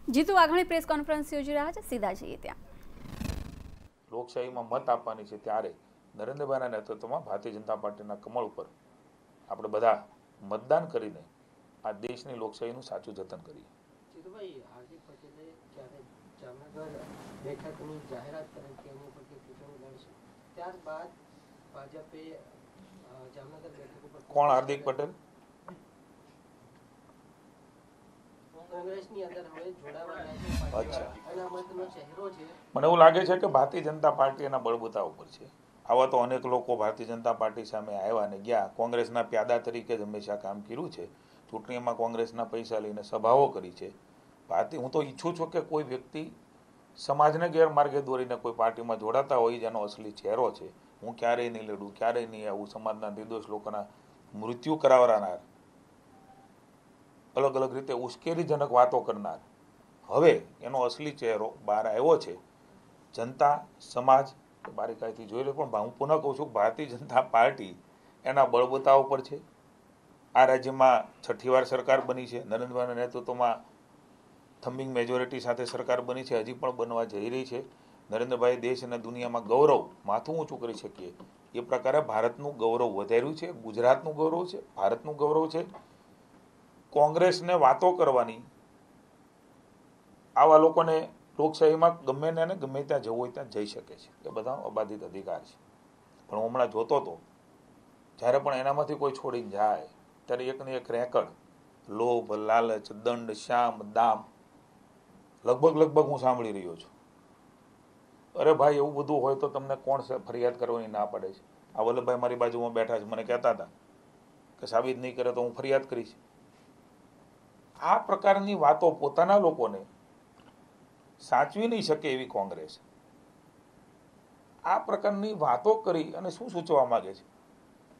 Jitu Vaghani press conference યોજી રહ્યા છે, સીધા જઈએ ત્યાં. લોકશાહીમાં મત આપવાની છે ત્યારે નરેન્દ્રભાઈના નેતૃત્વમાં ભારતીય જનતા પાર્ટીના કમળ ઉપર આપણે બધા મતદાન કરીને આ દેશની લોકશાહીનું સાચું જતન કરીએ. જીતુભાઈ, હાર્દિક પટેલે જ્યારે જામનગર બેઠકની જાહેરાત કરી કે એની ઉપર ચૂંટણી લડશે, ત્યારબાદ ભાજપે જામનગર બેઠક ઉપર કોણ હાર્દિક પટેલ? કોંગ્રેસની અંદર હવે જોડાવાના છે. અનામતનો ચહેરો છે. મને એવું લાગે છે કે ભારતીય જનતા પાર્ટી એના બળબૂતા ઉપર છે. આવા તો અનેક લોકો ભારતીય જનતા પાર્ટી સામે આવ્યા ને ગયા. કોંગ્રેસના પ્યાદા તરીકે જ હંમેશા કામ કર્યું છે. ચૂંટણીમાં કોંગ્રેસના પૈસા લઈને સભાઓ કરી છે. હું તો ઈચ્છું છું કે કોઈ વ્યક્તિ સમાજને ગેરમાર્ગે દોરીને કોઈ પાર્ટીમાં જોડાતા હોય જેનો અસલી ચહેરો છે. હું ક્યારેય નહીં લડું, ક્યારેય નહીં આવું. સમાજના નિર્દોષ લોકોના મૃત્યુ કરાવનાર, અલગ અલગ રીતે ઉશ્કેરીજનક વાતો કરનાર, હવે એનો અસલી ચહેરો બહાર આવ્યો છે. જનતા સમાજ બારીકાઈથી જોઈ રહ્યો. પણ હું પુનઃ કહું છું, ભારતીય જનતા પાર્ટી એના બળબૂતા ઉપર છે. આ રાજ્યમાં 6ઠી વાર સરકાર બની છે. નરેન્દ્રભાઈના નેતૃત્વમાં થમ્બિંગ મેજોરિટી સાથે સરકાર બની છે, હજી પણ બનવા જઈ રહી છે. નરેન્દ્રભાઈ દેશ અને દુનિયામાં ગૌરવ માથું ઊંચું કરી શકીએ એ પ્રકારે ભારતનું ગૌરવ વધાર્યું છે. ગુજરાતનું ગૌરવ છે, ભારતનું ગૌરવ છે. કોંગ્રેસને વાતો કરવાની, આવા લોકોને લોકશાહીમાં ગમે ને ગમે ત્યાં જવું હોય ત્યાં જઈ શકે છે, એ બધાનો અબાધિત અધિકાર છે. પણ હું હમણાં જોતો હતો, જ્યારે પણ એનામાંથી કોઈ છોડીને જાય ત્યારે એકને એક રેકડ, લોભ, લાલચ, દંડ, શામ, દામ, લગભગ હું સાંભળી રહ્યો છું. અરે ભાઈ, એવું બધું હોય તો તમને કોણ ફરિયાદ કરવાની ના પડે છે? આ વલ્લભભાઈ મારી બાજુમાં બેઠા છે, મને કહેતા હતા કે સાબિત નહીં કરે તો હું ફરિયાદ કરીશ. આ પ્રકારની વાતો પોતાના લોકોને સાચવી નહીં શકે એવી કોંગ્રેસ આ પ્રકારની વાતો કરી અને શું સૂચવવા માંગે છે?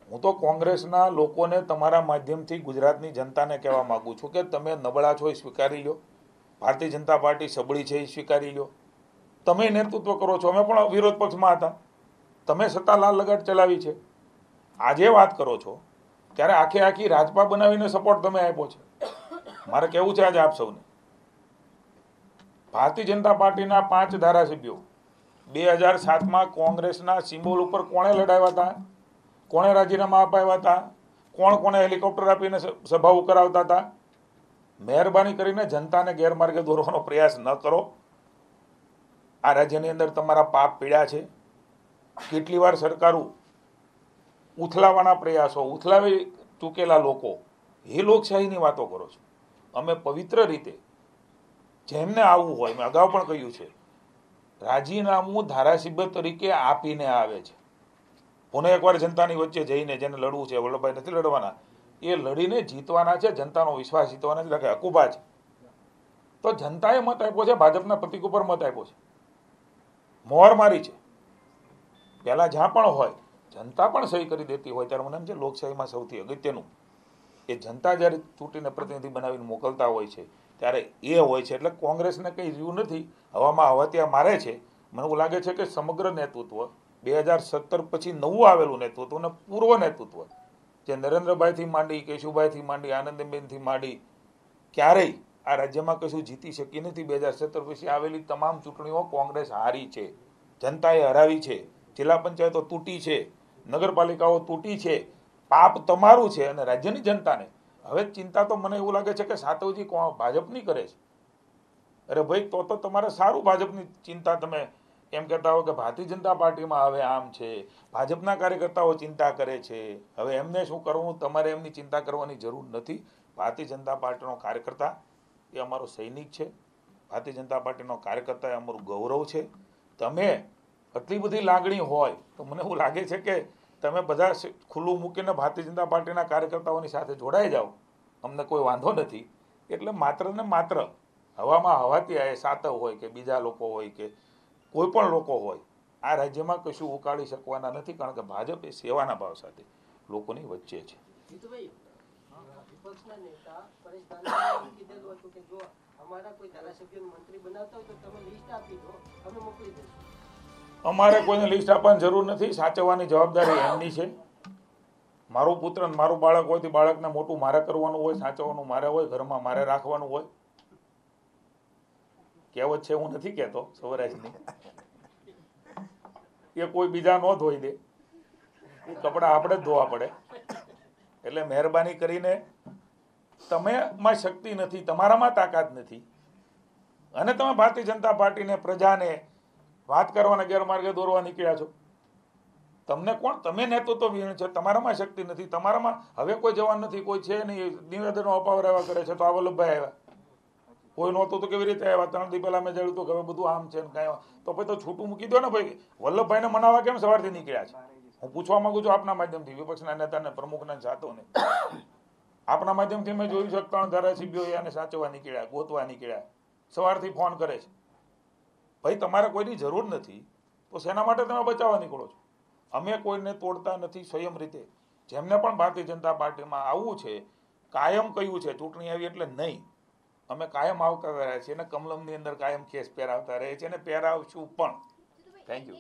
હું તો કોંગ્રેસના લોકોને તમારા માધ્યમથી ગુજરાતની જનતાને કહેવા માંગુ છું કે તમે નબળા છો એ સ્વીકારી લો. ભારતીય જનતા પાર્ટી સબળી છે એ સ્વીકારી લો. તમે નેતૃત્વ કરો છો, અમે પણ વિરોધ પક્ષમાં હતા, તમે સત્તા લાલ લગાટ ચલાવી છે. આજે વાત કરો છો ત્યારે આખી રાજપા બનાવીને સપોર્ટ તમે આપ્યો છે. મારે કહેવું છે આજે આપ સૌને, ભારતીય જનતા પાર્ટીના 5 ધારાસભ્યો 2007માં કોંગ્રેસના સિમ્બોલ ઉપર કોણે લડાવ્યા હતા? કોણે રાજીનામા અપાવ્યા હતા? કોણે હેલિકોપ્ટર આપીને સભાઓ કરાવતા હતા? મહેરબાની કરીને જનતાને ગેરમાર્ગે દોરવાનો પ્રયાસ ન કરો. આ રાજ્યની અંદર તમારા પાપ પીડ્યા છે. કેટલી વાર સરકારો ઉથલાવાના પ્રયાસો, ઉથલાવી ચૂકેલા લોકો, એ લોકશાહીની વાતો કરો છો. અમે પવિત્ર રીતે જેમને આવવું હોય, મેં અગાઉ પણ કહ્યું છે, રાજીનામું ધારાસભ્ય તરીકે આપીને આવે છે. પુનઃ એકવાર જનતાની વચ્ચે જઈને જેને લડવું છે, વલ્લભભાઈ નથી લડવાના, એ લડીને જીતવાના છે, જનતાનો વિશ્વાસ જીતવાના છે, એટલે હકુબા છે. તો જનતાએ મત આપ્યો છે, ભાજપના પ્રતિક ઉપર મત આપ્યો છે, મોહર મારી છે. પહેલા જ્યાં પણ હોય જનતા પણ સહી કરી દેતી હોય ત્યારે મને એમ છે લોકશાહીમાં સૌથી અગત્યનું એ જનતા જ્યારે ચૂંટીને પ્રતિનિધિ બનાવીને મોકલતા હોય છે ત્યારે એ હોય છે. એટલે કોંગ્રેસને કંઈ રહ્યું નથી, હવામાં હવાતિયા મારે છે. મને એવું લાગે છે કે સમગ્ર નેતૃત્વ 2017 પછી નવું આવેલું નેતૃત્વ અને પૂર્વ નેતૃત્વ જે નરેન્દ્રભાઈથી માંડી, કેશુભાઈથી માંડી, આનંદીબેનથી માંડી, ક્યારેય આ રાજ્યમાં કશું જીતી શકી નથી. 2017 પછી આવેલી તમામ ચૂંટણીઓ કોંગ્રેસ હારી છે, જનતાએ હરાવી છે. જિલ્લા પંચાયતો તૂટી છે, નગરપાલિકાઓ તૂટી છે. પાપ તમારું છે અને રાજ્યની જનતાને હવે ચિંતા તો મને એવું લાગે છે કે સાતવજી ભાજપની કરે છે. અરે ભાઈ, તો તમારે સારું ભાજપની ચિંતા. તમે એમ કહેતા હો કે ભારતીય જનતા પાર્ટીમાં હવે આમ છે, ભાજપના કાર્યકર્તાઓ ચિંતા કરે છે. હવે એમને શું કરવું? તમારે એમની ચિંતા કરવાની જરૂર નથી. ભારતીય જનતા પાર્ટીનો કાર્યકર્તા એ અમારો સૈનિક છે. ભારતીય જનતા પાર્ટીનો કાર્યકર્તા એ અમારું ગૌરવ છે. તમે આટલી બધી લાગણી હોય તો મને એવું લાગે છે કે તમે બધા ખુલ્લું મૂકીને ભારતીય જનતા પાર્ટીના કાર્યકર્તાઓની સાથે જોડાઈ જાઓ, અમને કોઈ વાંધો નથી. એટલે માત્ર ને માત્ર હવામાં હવાથી આ સાતવ હોય કે બીજા લોકો હોય કે કોઈ પણ લોકો હોય, આ રાજ્યમાં કશું ઉકાળી શકવાના નથી. કારણ કે ભાજપ એ સેવાના ભાવ સાથે લોકોની વચ્ચે છે. વિપક્ષના નેતા પરેશ ધાનાણીએ કીધેલું હતું કે જો અમારા કોઈ ધારાસભ્યોને મંત્રી બનાવતા હોય તો તમે લિસ્ટ આપી દો, અમે મોકલી દઈશું. અમારે કોઈને લિસ્ટ આપવાની જરૂર નથી. સાચવવાની જવાબદારી એમની છે. મારું પુત્ર ને મારું બાળક હોય તો બાળકને મોટું મારે કરવાનું હોય, સાચવવાનું મારે હોય, ઘરમાં મારે રાખવાનું હોય. કહેવત છે, હું નથી કહેતો સૌરાષ્ટ્રની, એ કોઈ બીજા ન ધોઈ દે, કપડાં આપણે જ ધોવા પડે. એટલે મહેરબાની કરીને તમેમાં શક્તિ નથી, તમારામાં તાકાત નથી, અને તમે ભારતીય જનતા પાર્ટીને, પ્રજાને વાત કરવાના ગેરમાર્ગે દોરવા નીકળ્યા છો. તમને કોણ, તમે નેતૃત્વ વિહીન છે, તમારામાં શક્તિ નથી, તમારામાં હવે કોઈ જવાન નથી, કોઈ છે નહીં, નિવેદનો અપાવરાવા કરે છે. તો આ વલ્લભભાઈ આવ્યા, કોઈ નહોતું તો કેવી રીતે આવ્યા? 3 દી પહેલા મેં જાણ્યું તો કે હવે બધું આમ છે ને કાંઈ, તો પછી તો છૂટું મૂકી દો ને ભાઈ. વલ્લભભાઈને મનાવવા કેમ સવારથી નીકળ્યા છે? હું પૂછવા માંગુ છું આપના માધ્યમથી, વિપક્ષના નેતાને, પ્રમુખને, સાતોને. આપના માધ્યમથી મેં જોયું છે 3 ધારાસભ્યો એને સાચવવા નીકળ્યા, ગોતવા નીકળ્યા, સવારથી ફોન કરે છે. ભાઈ તમારે કોઈની જરૂર નથી તો શેના માટે તમે બચાવવા નીકળો છો? અમે કોઈને તોડતા નથી. સ્વયં રીતે જેમને પણ ભારતીય જનતા પાર્ટીમાં આવવું છે, કાયમ કહ્યું છે, ચૂંટણી આવી એટલે નહીં, અમે કાયમ આવતા રહ્યા છીએ, અને કમલમની અંદર કાયમ કેસ પહેરાવતા રહે છે, અને પહેરાવશું પણ. Thank you.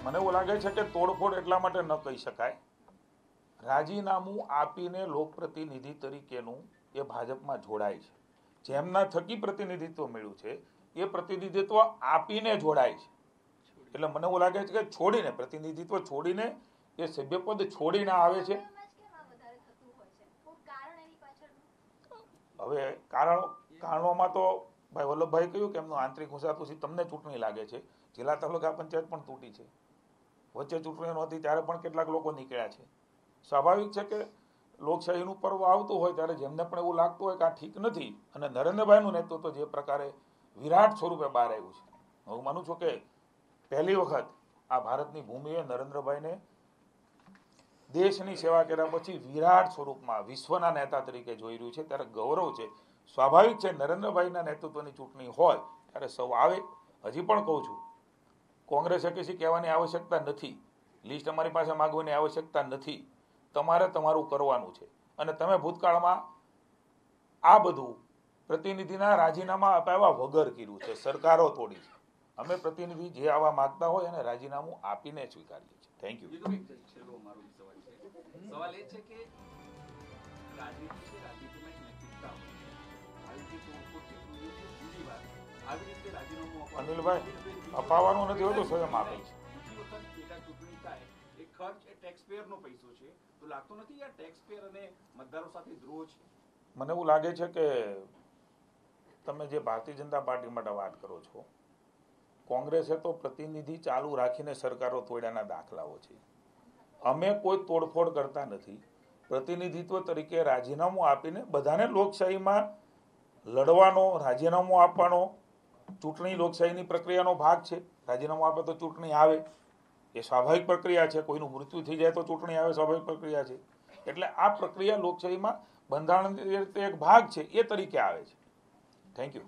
મને એવું લાગે છે કે તોડફોડ એટલા માટે ન કહી શકાય, રાજીનામું આપીને લોકપ્રતિનિધિ તરીકેનું એ ભાજપમાં જોડાય છે. જેમના થકી પ્રતિનિધિત્વ મળ્યું છે એ પ્રતિનિધિત્વ આપીને જોડાય છે. એટલે મને એવું લાગે છે કે છોડીને, પ્રતિનિધિત્વ છોડીને, એ સભ્યપદ છોડીને આવે છે. હવે કારણોમાં તો ભાઈ વલ્લભભાઈ કહ્યું કે એમનું આંતરિક હુસાતુસી, તમને ચૂંટણી લાગે છે, જિલ્લા તાલુકા પંચાયત પણ તૂટી છે, વચ્ચે ચૂંટણી નહોતી ત્યારે પણ કેટલાક લોકો નીકળ્યા છે. સ્વાભાવિક છે કે લોકશાહીનું પર્વ આવતું હોય ત્યારે જેમને પણ એવું લાગતું હોય કે આ ઠીક નથી, અને નરેન્દ્રભાઈનું નેતૃત્વ જે પ્રકારે વિરાટ સ્વરૂપે બહાર આવ્યું છે, હું માનું છું કે પહેલી વખત આ ભારતની ભૂમિએ નરેન્દ્રભાઈને દેશની સેવા કર્યા પછી વિરાટ સ્વરૂપમાં વિશ્વના નેતા તરીકે જોઈ રહ્યું છે, ત્યારે ગૌરવ છે. સ્વાભાવિક છે નરેન્દ્રભાઈના નેતૃત્વની ચૂંટણી હોય ત્યારે સૌ આવે. હજી પણ કહું છું, કોંગ્રેસે કશી કહેવાની આવશ્યકતા નથી, લિસ્ટ અમારી પાસે માગવાની આવશ્યકતા નથી. તમારે તમારું કરવાનું છે, અને તમે ભૂતકાળમાં આ બધું પ્રતિનિધિના રાજીનામા અપાવ્યા વગર કર્યું છે, સરકારો તોડી છે. અમે પ્રતિનિધિ જે આવા માંગતા હોય એને રાજીનામું આપીને સ્વીકારીએ છીએ. Thank you. સવાલ એ છે કે રાજનીતિ છે, રાજનીતિમાં એક નૈતિકતા હોય. આવી રીતે જુદી વાત, આવી રીતે રાજીનામું અનિલભાઈ અપાવવાનું નથી હોતું, સ્વયં આપે છે. બીજી વખત પેટા ચૂંટણી થાય, એ ખર્ચ એ ટેક્સપેયરનો પૈસો છે, તો લાગતો નથી આ ટેક્સપેયર અને મતદારો સાથે દ્રોહ છે? મને એવું લાગે છે કે તમે જે ભારતીય જનતા પાર્ટી માટે વાત કરો છો, કોંગ્રેસે તો પ્રતિનિધિ ચાલુ રાખીને સરકારો તોડ્યાના દાખલાઓ છે. અમે કોઈ તોડફોડ કરતા નથી. પ્રતિનિધિત્વ તરીકે રાજીનામું આપીને બધાને લોકશાહીમાં લડવાનો, રાજીનામું આપવાનો, ચૂંટણી લોકશાહીની પ્રક્રિયાનો ભાગ છે. રાજીનામું આપે તો ચૂંટણી આવે, એ સ્વાભાવિક પ્રક્રિયા છે. કોઈનું મૃત્યુ થઈ જાય તો ચૂંટણી આવે, સ્વાભાવિક પ્રક્રિયા છે. એટલે આ પ્રક્રિયા લોકશાહીમાં બંધારણની રીતે એક ભાગ છે, એ તરીકે આવે છે. Thank you.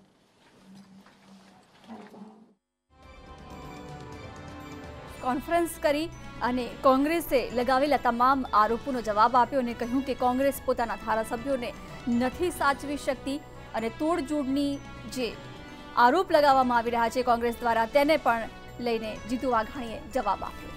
કોન્ફરન્સ કરી અને કોંગ્રેસે લગાવેલા તમામ આરોપોનો જવાબ આપ્યો અને કહ્યું કે કોંગ્રેસ પોતાના ધારાસભ્યોને નથી સાચવી શકતી, અને તોડજોડની જે આરોપ લગાવવામાં આવી રહ્યા છે કોંગ્રેસ દ્વારા તેને પણ લઈને જીતુ વાઘાણીએ જવાબ આપ્યો.